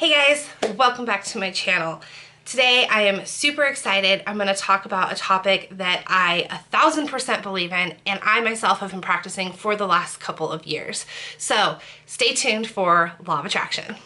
Hey guys, welcome back to my channel. Today I am super excited. I'm going to talk about a topic that I 1000% believe in and I myself have been practicing for the last couple of years. So stay tuned for Law of Attraction.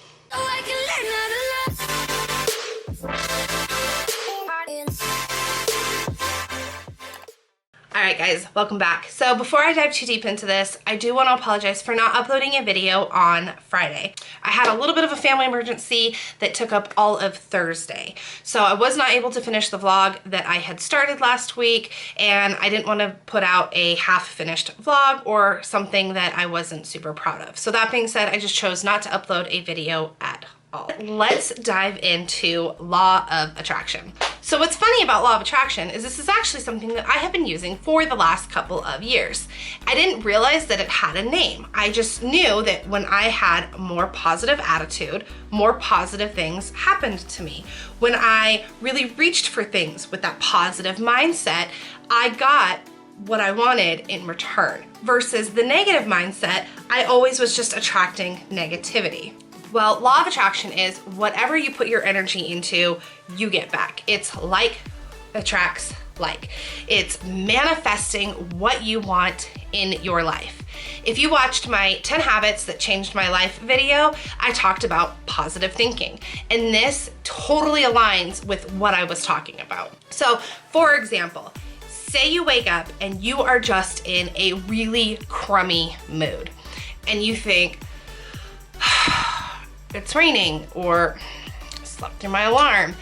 Alright guys, welcome back. So before I dive too deep into this, I do want to apologize for not uploading a video on Friday. I had a little bit of a family emergency that took up all of Thursday. So I was not able to finish the vlog that I had started last week, and I didn't want to put out a half-finished vlog or something that I wasn't super proud of. So that being said, I just chose not to upload a video at all. Let's dive into Law of Attraction. So what's funny about Law of Attraction is this is actually something that I have been using for the last couple of years. I didn't realize that it had a name. I just knew that when I had more positive attitude, more positive things happened to me. When I really reached for things with that positive mindset, I got what I wanted in return. Versus the negative mindset, I always was just attracting negativity. Well, Law of Attraction is whatever you put your energy into, you get back. It's like attracts like. It's manifesting what you want in your life. If you watched my 10 Habits That Changed My Life video, I talked about positive thinking. And this totally aligns with what I was talking about. So, for example, say you wake up and you are just in a really crummy mood. And you think, it's raining, or slept through my alarm.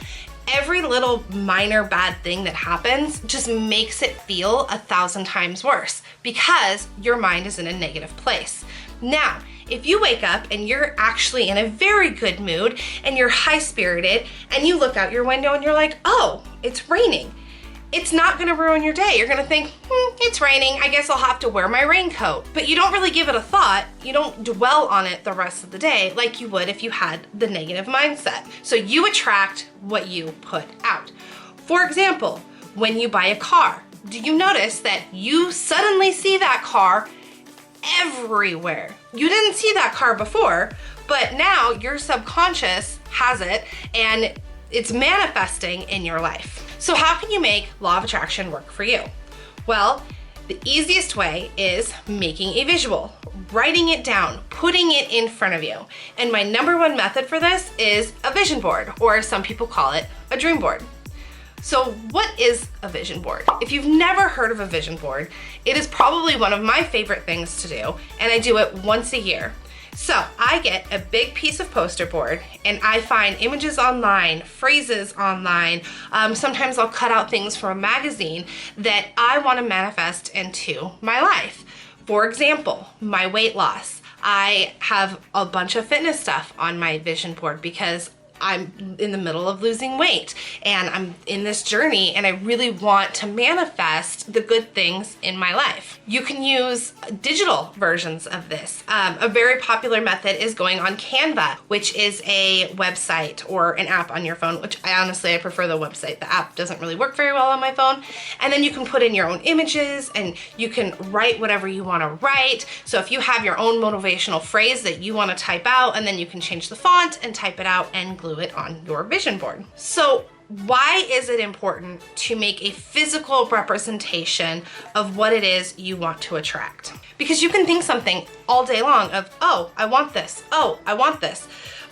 Every little minor bad thing that happens just makes it feel 1,000 times worse because your mind is in a negative place. Now, if you wake up and you're actually in a very good mood and you're high-spirited and you look out your window and you're like, oh, it's raining. It's not gonna ruin your day. You're gonna think, it's raining, I guess I'll have to wear my raincoat. But you don't really give it a thought. You don't dwell on it the rest of the day like you would if you had the negative mindset. So you attract what you put out. For example, when you buy a car, do you notice that you suddenly see that car everywhere? You didn't see that car before, but now your subconscious has it and it's manifesting in your life. So how can you make Law of Attraction work for you? Well, the easiest way is making a visual, writing it down, putting it in front of you. And my #1 method for this is a vision board, or some people call it a dream board. So what is a vision board? If you've never heard of a vision board, it is probably one of my favorite things to do, and I do it once a year. So I get a big piece of poster board and I find images online, phrases online. Sometimes I'll cut out things from a magazine that I want to manifest into my life. For example, my weight loss. I have a bunch of fitness stuff on my vision board because I'm in the middle of losing weight and I'm in this journey and I really want to manifest the good things in my life. You can use digital versions of this. A very popular method is going on Canva, which is a website or an app on your phone, which I prefer the website. The app doesn't really work very well on my phone. And then you can put in your own images and you can write whatever you want to write. So if you have your own motivational phrase that you want to type out, and then you can change the font and type it out and glue it on your vision board. So why is it important to make a physical representation of what it is you want to attract? Because you can think something all day long of, oh, I want this. Oh, I want this.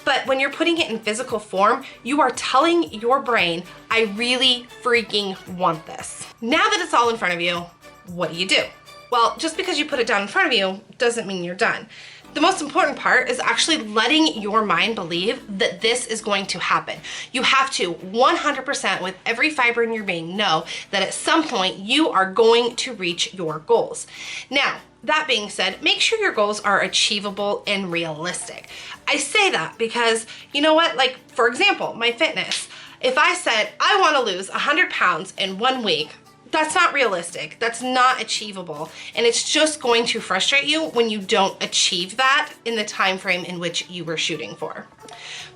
But when you're putting it in physical form, you are telling your brain, I really freaking want this. Now that it's all in front of you, what do? Well, just because you put it down in front of you doesn't mean you're done. The most important part is actually letting your mind believe that this is going to happen. You have to 100% with every fiber in your being know that at some point you are going to reach your goals. Now, that being said, make sure your goals are achievable and realistic. I say that because, you know what, like for example, my fitness. If I said I want to lose 100 pounds in 1 week, that's not realistic. That's not achievable. And it's just going to frustrate you when you don't achieve that in the time frame in which you were shooting for.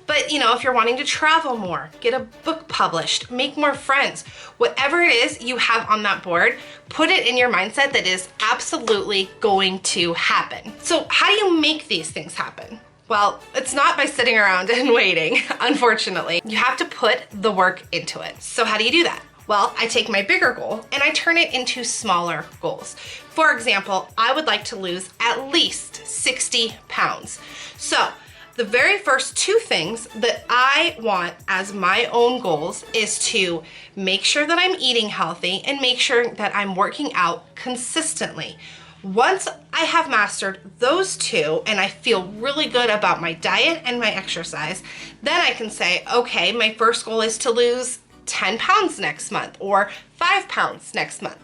But you know, if you're wanting to travel more, get a book published, make more friends, whatever it is you have on that board, put it in your mindset that is absolutely going to happen. So how do you make these things happen? Well, it's not by sitting around and waiting, unfortunately. You have to put the work into it. So how do you do that? Well, I take my bigger goal and I turn it into smaller goals. For example, I would like to lose at least 60 pounds. So the very first two things that I want as my own goals is to make sure that I'm eating healthy and make sure that I'm working out consistently. Once I have mastered those two and I feel really good about my diet and my exercise, then I can say, okay, my first goal is to lose 10 pounds next month or 5 pounds next month.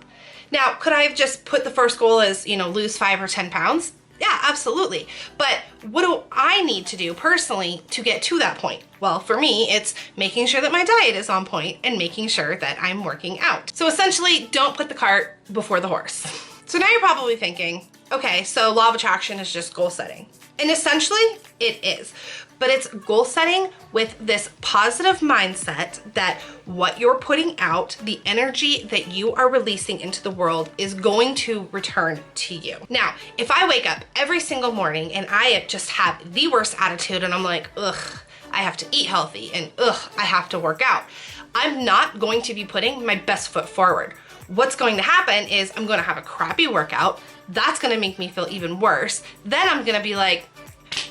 Now, could I have just put the first goal as, lose 5 or 10 pounds? Yeah, absolutely. But what do I need to do personally to get to that point? Well, for me, it's making sure that my diet is on point and making sure that I'm working out. So essentially, don't put the cart before the horse. So now you're probably thinking, okay, so law of attraction is just goal setting. And essentially, it is. But it's goal setting with this positive mindset that what you're putting out, the energy that you are releasing into the world is going to return to you. Now, if I wake up every single morning and I just have the worst attitude and I'm like, ugh, I have to eat healthy and ugh, I have to work out, I'm not going to be putting my best foot forward. What's going to happen is I'm going to have a crappy workout. That's going to make me feel even worse. Then I'm going to be like,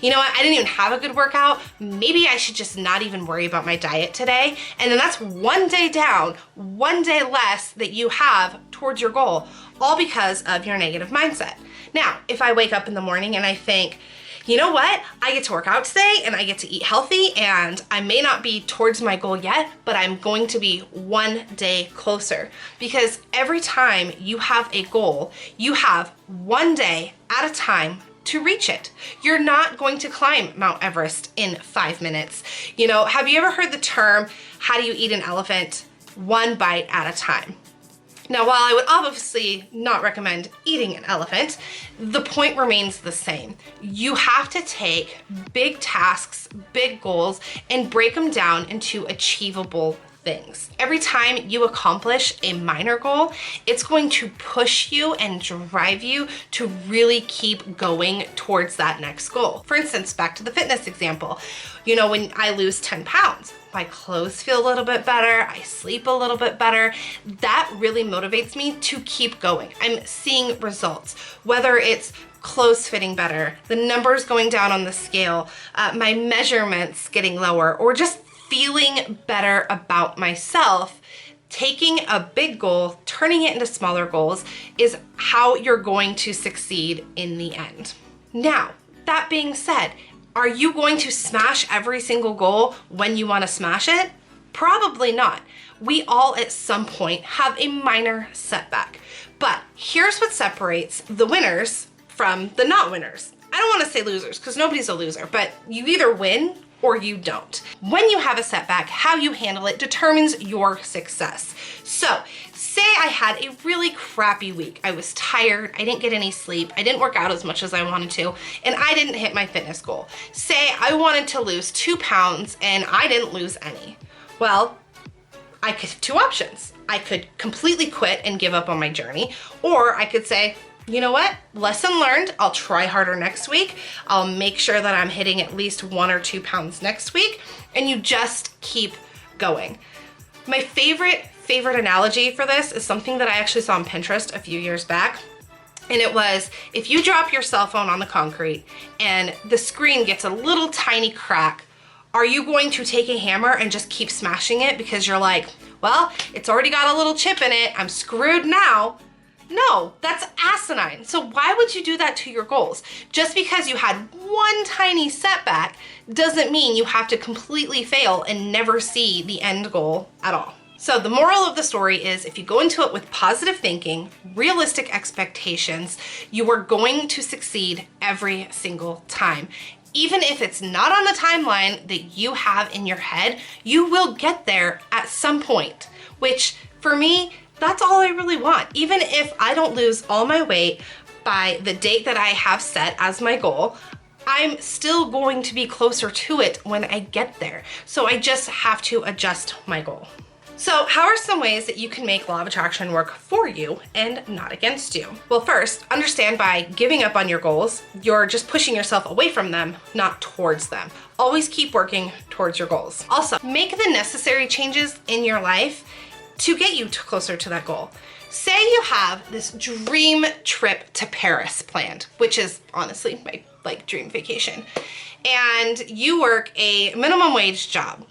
you know what, I didn't even have a good workout. Maybe I should just not even worry about my diet today. And then that's one day down, one day less that you have towards your goal, all because of your negative mindset. Now, if I wake up in the morning and I think, you know what, I get to work out today and I get to eat healthy and I may not be towards my goal yet, but I'm going to be one day closer. Because every time you have a goal, you have one day at a time to reach it. You're not going to climb Mount Everest in 5 minutes. Have you ever heard the term, how do you eat an elephant? One bite at a time. Now, while I would obviously not recommend eating an elephant, the point remains the same. You have to take big tasks, big goals, and break them down into achievable things. Every time you accomplish a minor goal, it's going to push you and drive you to really keep going towards that next goal. For instance, back to the fitness example, when I lose 10 pounds, my clothes feel a little bit better, I sleep a little bit better. That really motivates me to keep going. I'm seeing results, whether it's clothes fitting better, the numbers going down on the scale, my measurements getting lower, or just feeling better about myself. Taking a big goal, turning it into smaller goals is how you're going to succeed in the end. Now, that being said, are you going to smash every single goal when you want to smash it? Probably not. We all at some point have a minor setback. But here's what separates the winners from the not winners. I don't want to say losers because nobody's a loser, but you either win or you don't. When you have a setback, how you handle it determines your success. So, say I had a really crappy week. I was tired, I didn't get any sleep, I didn't work out as much as I wanted to, and I didn't hit my fitness goal. Say I wanted to lose 2 pounds and I didn't lose any. Well, I could have two options. I could completely quit and give up on my journey, or I could say, you know what? Lesson learned. I'll try harder next week. I'll make sure that I'm hitting at least 1 or 2 pounds next week, and you just keep going. My favorite analogy for this is something that I actually saw on Pinterest a few years back. And it was, if you drop your cell phone on the concrete and the screen gets a little tiny crack, are you going to take a hammer and just keep smashing it because you're like, well, it's already got a little chip in it, I'm screwed now? No, that's asinine. So why would you do that to your goals? Just because you had one tiny setback doesn't mean you have to completely fail and never see the end goal at all. So the moral of the story is, if you go into it with positive thinking, realistic expectations, you are going to succeed every single time. Even if it's not on the timeline that you have in your head, you will get there at some point, which for me, that's all I really want. Even if I don't lose all my weight by the date that I have set as my goal, I'm still going to be closer to it when I get there. So I just have to adjust my goal. So how are some ways that you can make law of attraction work for you and not against you? Well, first, understand by giving up on your goals, you're just pushing yourself away from them, not towards them. Always keep working towards your goals. Also, make the necessary changes in your life to get you closer to that goal. Say you have this dream trip to Paris planned, which is honestly my dream vacation, and you work a minimum wage job.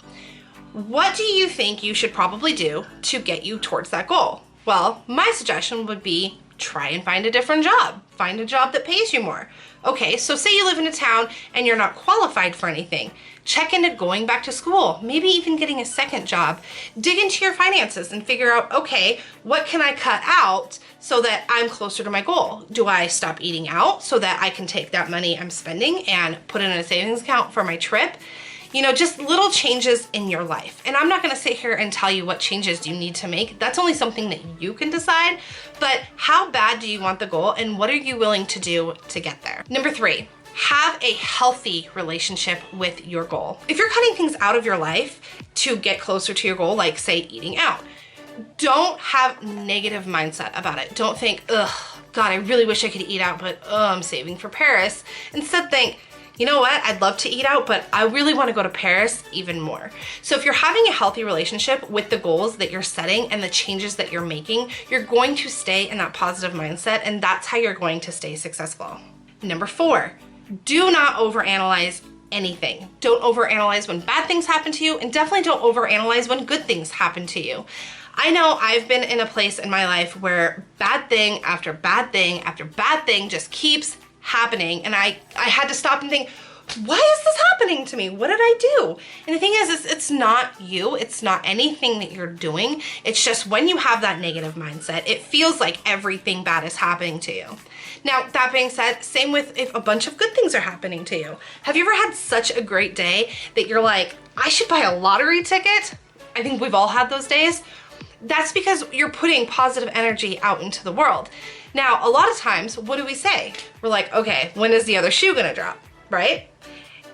What do you think you should probably do to get you towards that goal? Well, my suggestion would be try and find a different job. Find a job that pays you more. Okay, so say you live in a town and you're not qualified for anything. Check into going back to school, maybe even getting a second job. Dig into your finances and figure out, okay, what can I cut out so that I'm closer to my goal? Do I stop eating out so that I can take that money I'm spending and put it in a savings account for my trip? You know, just little changes in your life. And I'm not gonna sit here and tell you what changes you need to make. That's only something that you can decide. But how bad do you want the goal and what are you willing to do to get there? Number 3, have a healthy relationship with your goal. If you're cutting things out of your life to get closer to your goal, like say eating out, don't have negative mindset about it. Don't think, ugh, God, I really wish I could eat out, but I'm saving for Paris. Instead think, you know what, I'd love to eat out, but I really want to go to Paris even more. So if you're having a healthy relationship with the goals that you're setting and the changes that you're making, you're going to stay in that positive mindset, and that's how you're going to stay successful. Number 4, do not overanalyze anything. Don't overanalyze when bad things happen to you, and definitely don't overanalyze when good things happen to you. I know I've been in a place in my life where bad thing after bad thing after bad thing just keeps happening, and I had to stop and think, why is this happening to me? What did I do? And the thing is it's not you. It's not anything that you're doing. It's just when you have that negative mindset, it feels like everything bad is happening to you. Now, that being said, same with if a bunch of good things are happening to you. Have you ever had such a great day that you're like, I should buy a lottery ticket? I think we've all had those days. That's because you're putting positive energy out into the world. Now, a lot of times, what do we say? We're like, okay, when is the other shoe gonna drop, right?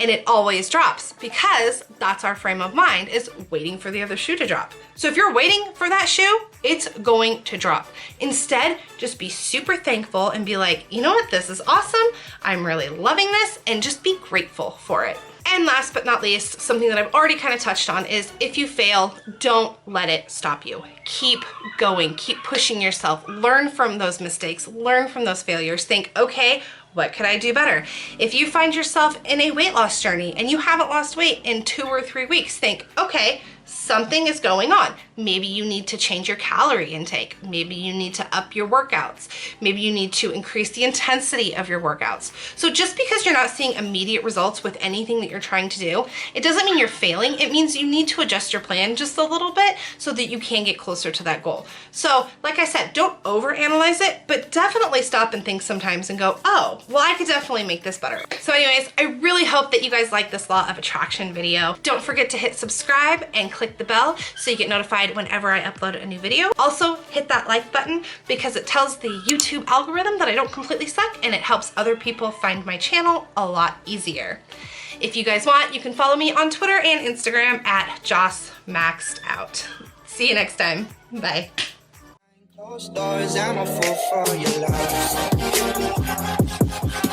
And it always drops because that's our frame of mind, is waiting for the other shoe to drop. So if you're waiting for that shoe, it's going to drop. Instead, just be super thankful and be like, you know what, this is awesome. I'm really loving this, and just be grateful for it. And last but not least, something that I've already kind of touched on is if you fail, don't let it stop you. Keep going, keep pushing yourself, learn from those mistakes, learn from those failures, think, okay, what could I do better? If you find yourself in a weight loss journey and you haven't lost weight in 2 or 3 weeks, think, okay, something is going on. Maybe you need to change your calorie intake. Maybe you need to up your workouts. Maybe you need to increase the intensity of your workouts. So just because you're not seeing immediate results with anything that you're trying to do, it doesn't mean you're failing. It means you need to adjust your plan just a little bit so that you can get closer to that goal. So like I said, don't overanalyze it, but definitely stop and think sometimes and go, oh, well, I could definitely make this better. So anyways, I really hope that you guys like this law of attraction video. Don't forget to hit subscribe and click the bell so you get notified whenever I upload a new video. Also, hit that like button because it tells the YouTube algorithm that I don't completely suck, and it helps other people find my channel a lot easier. If you guys want, you can follow me on Twitter and Instagram at JossMaxedOut. See you next time. Bye. Closed doors, I'm a fool for your love.